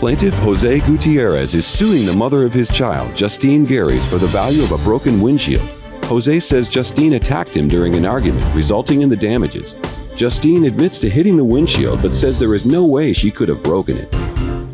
Plaintiff Jose Gutierrez is suing the mother of his child, Justine Garys, for the value of a broken windshield. Jose says Justine attacked him during an argument, resulting in the damages. Justine admits to hitting the windshield, but says there is no way she could have broken it.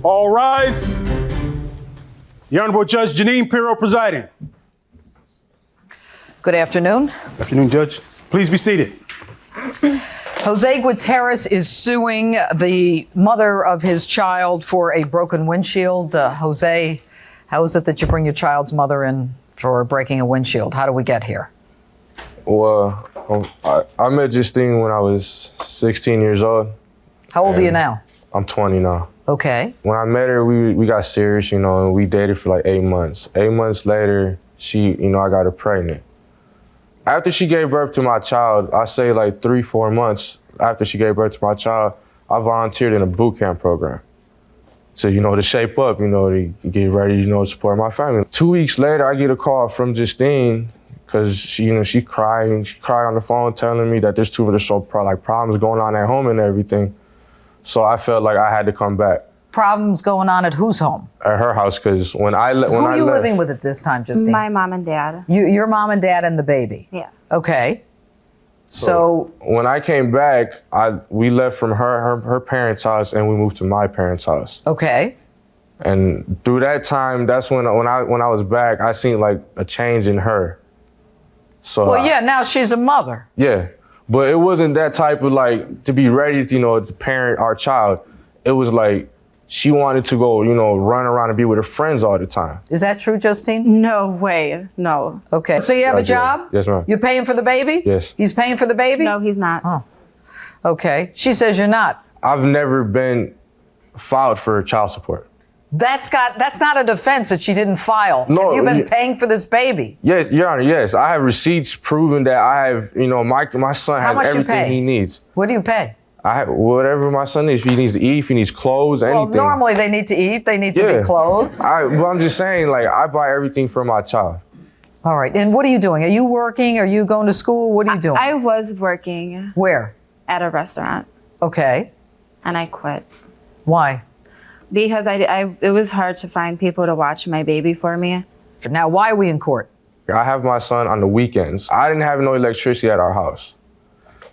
All rise. The Honorable Judge Judge Pirro presiding. Good afternoon. Good afternoon, Judge. Please be seated. Jose Gutierrez is suing the mother of his child for a broken windshield. Jose, how is it that you bring your child's mother in for breaking a windshield? How do we get here? Well, I met Justine when I was 16 years old. How old are you now? I'm 20 now. Okay. When I met her, we got serious, and we dated for like 8 months. 8 months later, I got her pregnant. After she gave birth to my child, I say like 3-4 months after she gave birth to my child, I volunteered in a boot camp program. So, to shape up, to get ready, to support my family. 2 weeks later, I get a call from Justine because she cried on the phone telling me that there's problems going on at home and everything. So I felt like I had to come back. Problems going on at whose home? At her house, because when I left. Who are you living with at this time, Justine? My mom and dad. Your mom and dad and the baby? Yeah. Okay. So when I came back, we left from her parents' house and we moved to my parents' house. Okay. And through that time, that's when I was back, I seen like a change in her. So well, yeah, now she's a mother. Yeah, but it wasn't that type of like to be ready to parent our child. It was like she wanted to go, run around and be with her friends all the time. Is that true, Justine? No way, no. Okay, so you have a job? Yes, ma'am. You're paying for the baby? Yes. He's paying for the baby? No, he's not. Oh, okay. She says you're not. I've never been filed for child support. That's not a defense that she didn't file. No, You've been paying for this baby. Yes, Your Honor, yes. I have receipts proving that I have, my son has everything he needs. What do you pay? I have whatever my son needs. If he needs to eat, if he needs clothes, anything. Well, normally they need to eat, they need to be clothed. Well, I'm just saying, I buy everything for my child. All right, and what are you doing? Are you working? Are you going to school? What are you doing? I was working. Where? At a restaurant. Okay. And I quit. Why? Because it was hard to find people to watch my baby for me. Now, why are we in court? I have my son on the weekends. I didn't have no electricity at our house.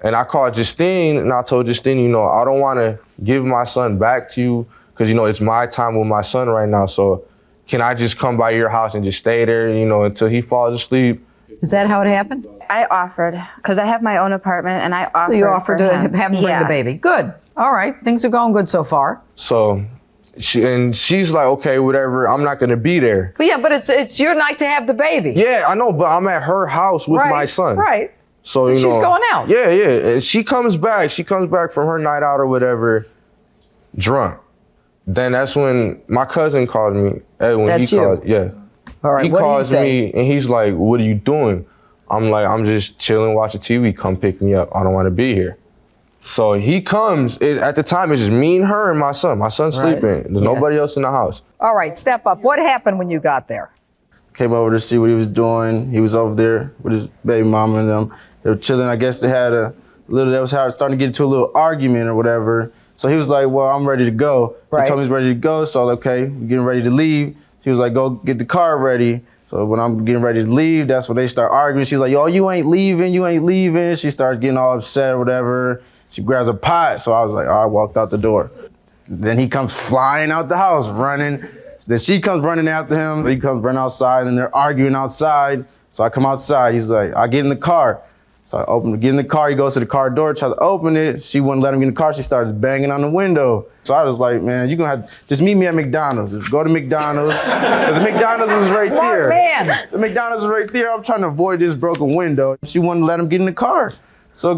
And I called Justine and I told Justine, I don't want to give my son back to you because, it's my time with my son right now. So can I just come by your house and just stay there, until he falls asleep? Is that how it happened? I offered, because I have my own apartment, and I offered. So you offered to have him bring the baby. Good. All right. Things are going good so far. So she's like, okay, whatever. I'm not going to be there. But yeah, but it's your night to have the baby. Yeah, I know, but I'm at her house with my son. Right. So, she's going out. Yeah, yeah. And she comes back from her night out or whatever, drunk. Then that's when my cousin called me. That's you? Yeah. All right, he what calls did he say? me and he's like, what are you doing? I'm like, I'm just chilling, watching TV. Come pick me up. I don't want to be here. So he comes. At the time, it's just me and her and my son. My son's sleeping. There's nobody else in the house. All right, step up. What happened when you got there? Came over to see what he was doing. He was over there with his baby mama and them. They were chilling. I guess they had starting to get into a little argument or whatever. So he was like, well, I'm ready to go. He told me he's ready to go. So okay, we're getting ready to leave. He was like, go get the car ready. So when I'm getting ready to leave, that's when they start arguing. She's like, yo, you ain't leaving. She starts getting all upset or whatever. She grabs a pot. So I was like, I walked out the door. Then he comes flying out the house, running. Then she comes running after him. He comes running outside, and they're arguing outside. So I come outside. He's like, I get in the car. So I get in the car. He goes to the car door, tries to open it. She wouldn't let him get in the car. She starts banging on the window. So I was like, man, you're going to have to just meet me at McDonald's. Just go to McDonald's. Because the McDonald's is right Smart there. Man. The McDonald's is right there. I'm trying to avoid this broken window. She wouldn't let him get in the car. So it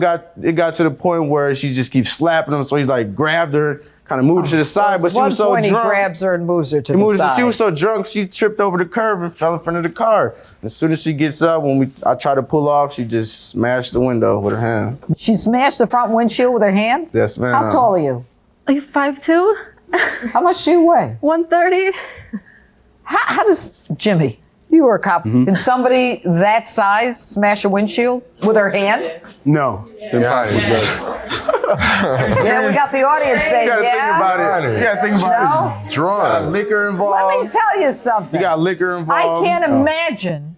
got to the point where she just keeps slapping him. So he's like grabbed her, kind of moved her to the side, but she was so drunk. He grabs her and moves her to the side. She was so drunk, she tripped over the curb and fell in front of the car. As soon as she gets up, I try to pull off, she just smashed the window with her hand. She smashed the front windshield with her hand? Yes, ma'am. How tall are you? Like 5'2". How much do you weigh? 130. How does Jimmy? You were a cop. Can somebody that size smash a windshield with her hand? No. It's impossible, Judge. Yeah, we got the audience saying, You gotta yeah. think about it. You gotta think about it. Drunk. Liquor Let involved. me tell you something. You got liquor I involved. can't imagine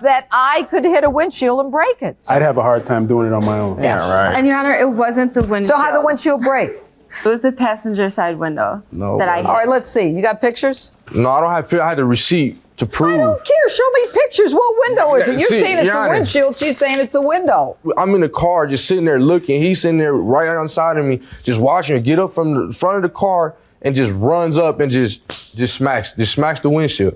that I could hit a windshield and break it. I'd have a hard time doing it on my own. Yeah, right. And Your Honor, it wasn't the windshield. So how the windshield break? It was the passenger side window No, that I it hit. All right, let's see. You got pictures? No, I don't have. I had the receipt to prove. I don't care. Show me pictures. What window is it? You're See, saying it's Your the Honor. windshield. She's saying it's the window. I'm in the car just sitting there looking. He's sitting there right outside of me, just watching her get up from the front of the car and just runs up and just smacks the windshield.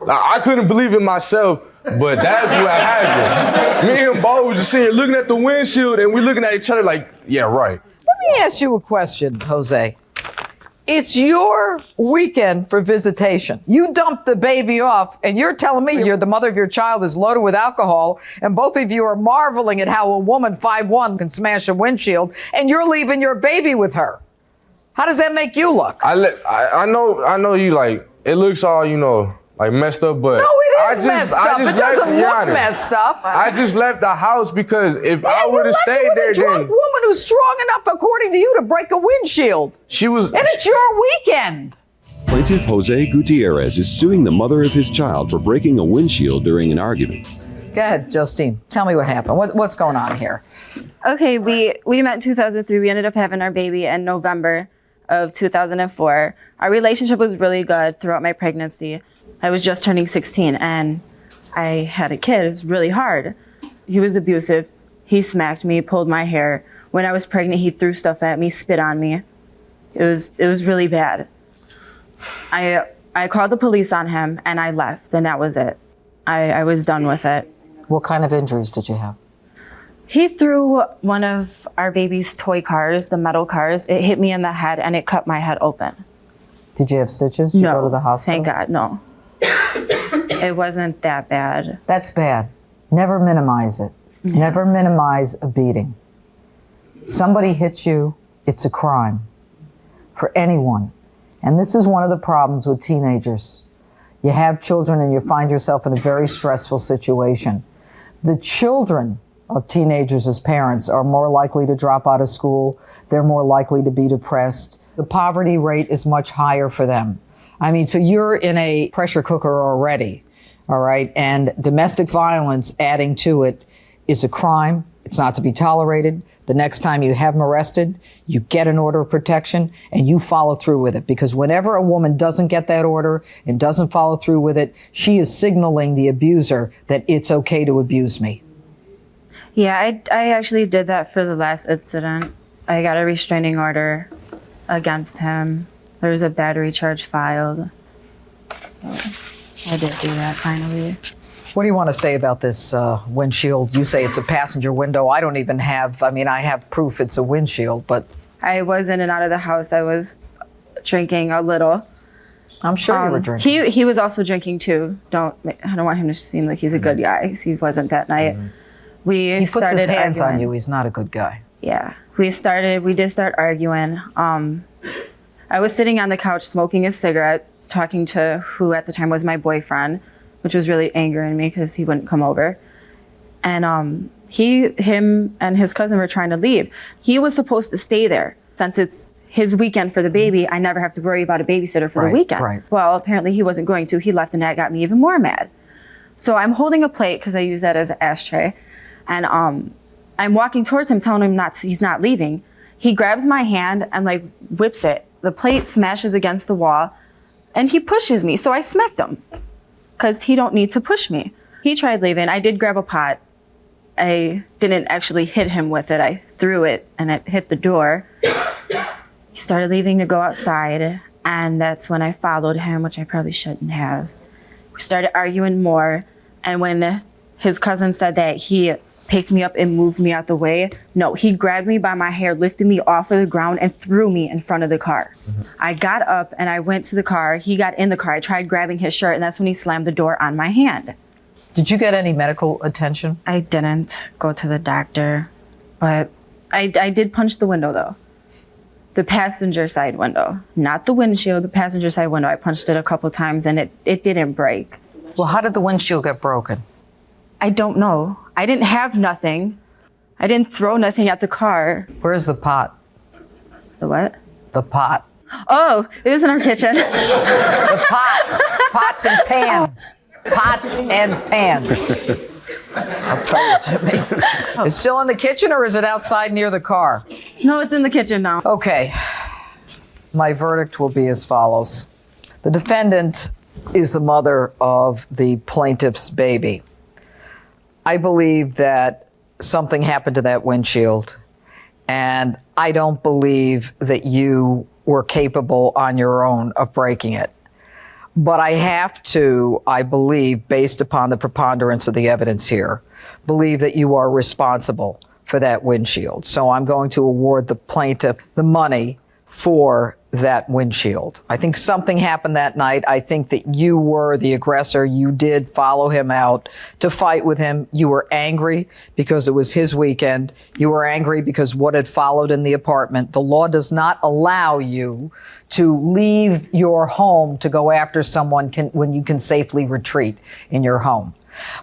I couldn't believe it myself, but that's what happened. Me and Bo was just sitting here looking at the windshield and we're looking at each other like, yeah, right. Let me ask you a question, Jose. It's your weekend for visitation. You dumped the baby off, and you're telling me you're the mother of your child is loaded with alcohol, and both of you are marveling at how a woman 5'1" can smash a windshield, and you're leaving your baby with her. How does that make you look? I know you like, it looks all, like messed up, but No, it is messed up. It doesn't look honest, messed up. I just left the house because if Yeah, I you would have left her stayed with there, a drunk then woman who's strong enough, according to you, to break a windshield. she was. And it's your weekend. Plaintiff Jose Gutierrez is suing the mother of his child for breaking a windshield during an argument. Go ahead, Justine. Tell me what happened. What's going on here? Okay, we met in 2003. We ended up having our baby in November of 2004. Our relationship was really good throughout my pregnancy. I was just turning 16 and I had a kid. It was really hard. He was abusive. He smacked me, pulled my hair. When I was pregnant, he threw stuff at me, spit on me. It was really bad. I called the police on him and I left, and that was it. I was done with it. What kind of injuries did you have? He threw one of our baby's toy cars, the metal cars. It hit me in the head and it cut my head open. Did you have stitches? Did you No, go to the hospital? thank God, no. It wasn't that bad. That's bad. Never minimize it. Never minimize a beating. Somebody hits you, it's a crime for anyone. And this is one of the problems with teenagers. You have children and you find yourself in a very stressful situation. The children of teenagers as parents are more likely to drop out of school. They're more likely to be depressed. The poverty rate is much higher for them. I mean, so you're in a pressure cooker already, all right? And domestic violence adding to it is a crime. It's not to be tolerated. The next time you have them arrested, you get an order of protection and you follow through with it. Because whenever a woman doesn't get that order and doesn't follow through with it, she is signaling the abuser that it's okay to abuse me. Yeah, I actually did that for the last incident. I got a restraining order against him. There was a battery charge filed. So I did do that finally. What do you want to say about this windshield? You say it's a passenger window. I don't even have, I have proof it's a windshield, but I was in and out of the house. I was drinking a little. I'm sure you were drinking. He was also drinking too. I don't want him to seem like he's a good guy, because he wasn't that night. He puts started his hands arguing. on you. He's not a good guy. Yeah, we did start arguing. I was sitting on the couch smoking a cigarette, talking to who at the time was my boyfriend, which was really angering me because he wouldn't come over. And him and his cousin were trying to leave. He was supposed to stay there. Since it's his weekend for the baby, I never have to worry about a babysitter for the weekend. Right. Well, apparently he wasn't going to. He left, and that got me even more mad. So I'm holding a plate, because I use that as an ashtray. And I'm walking towards him, telling him he's not leaving. He grabs my hand and whips it. The plate smashes against the wall and he pushes me. So I smacked him, because he don't need to push me. He tried leaving. I did grab a pot. I didn't actually hit him with it. I threw it and it hit the door. He started leaving to go outside, and that's when I followed him, which I probably shouldn't have. We started arguing more, and when his cousin said that he picked me up and moved me out the way, no, he grabbed me by my hair, lifted me off of the ground, and threw me in front of the car. I got up and I went to the car. He got in the car. I tried grabbing his shirt, and that's when he slammed the door on my hand. Did you get any medical attention? I didn't go to the doctor, but I did punch the window, though. The passenger side window, not the windshield, the passenger side window. I punched it a couple times and it didn't break. Well, how did the windshield get broken? I don't know. I didn't have nothing. I didn't throw nothing at the car. Where's the pot? The what? The pot. Oh, it was in our kitchen. The pot. Pots and pans. Pots and pans. I'll tell you, Jimmy. It's still in the kitchen or is it outside near the car? No, it's in the kitchen now. Okay. My verdict will be as follows. The defendant is the mother of the plaintiff's baby. I believe that something happened to that windshield, and I don't believe that you were capable on your own of breaking it. But I have to, I believe, based upon the preponderance of the evidence here, believe that you are responsible for that windshield. So I'm going to award the plaintiff the money for that windshield. I think something happened that night. I think that you were the aggressor. You did follow him out to fight with him. You were angry because it was his weekend. You were angry because what had followed in the apartment. The law does not allow you to leave your home to go after someone when you can safely retreat in your home.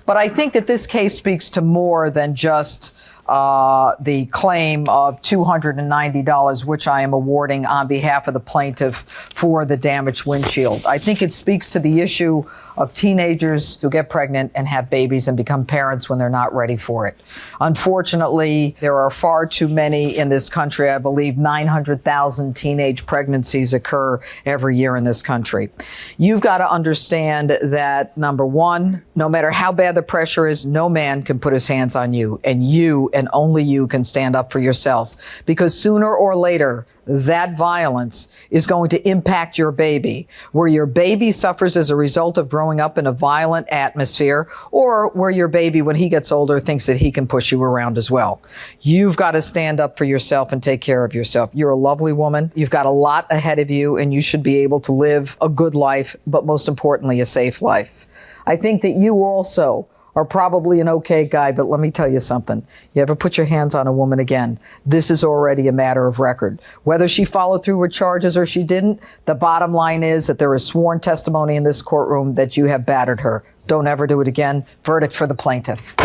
But I think that this case speaks to more than just the claim of $290, which I am awarding on behalf of the plaintiff for the damaged windshield. I think it speaks to the issue of teenagers who get pregnant and have babies and become parents when they're not ready for it. Unfortunately, there are far too many in this country. I believe 900,000 teenage pregnancies occur every year in this country. You've got to understand that, number one, no matter how bad the pressure is, no man can put his hands on you, and you and only you can stand up for yourself, because sooner or later, that violence is going to impact your baby, where your baby suffers as a result of growing up in a violent atmosphere, or where your baby, when he gets older, thinks that he can push you around as well. You've got to stand up for yourself and take care of yourself. You're a lovely woman. You've got a lot ahead of you, and you should be able to live a good life, but most importantly, a safe life. I think that you also are probably an okay guy, but let me tell you something. You ever put your hands on a woman again, this is already a matter of record. Whether she followed through with charges or she didn't, the bottom line is that there is sworn testimony in this courtroom that you have battered her. Don't ever do it again. Verdict for the plaintiff.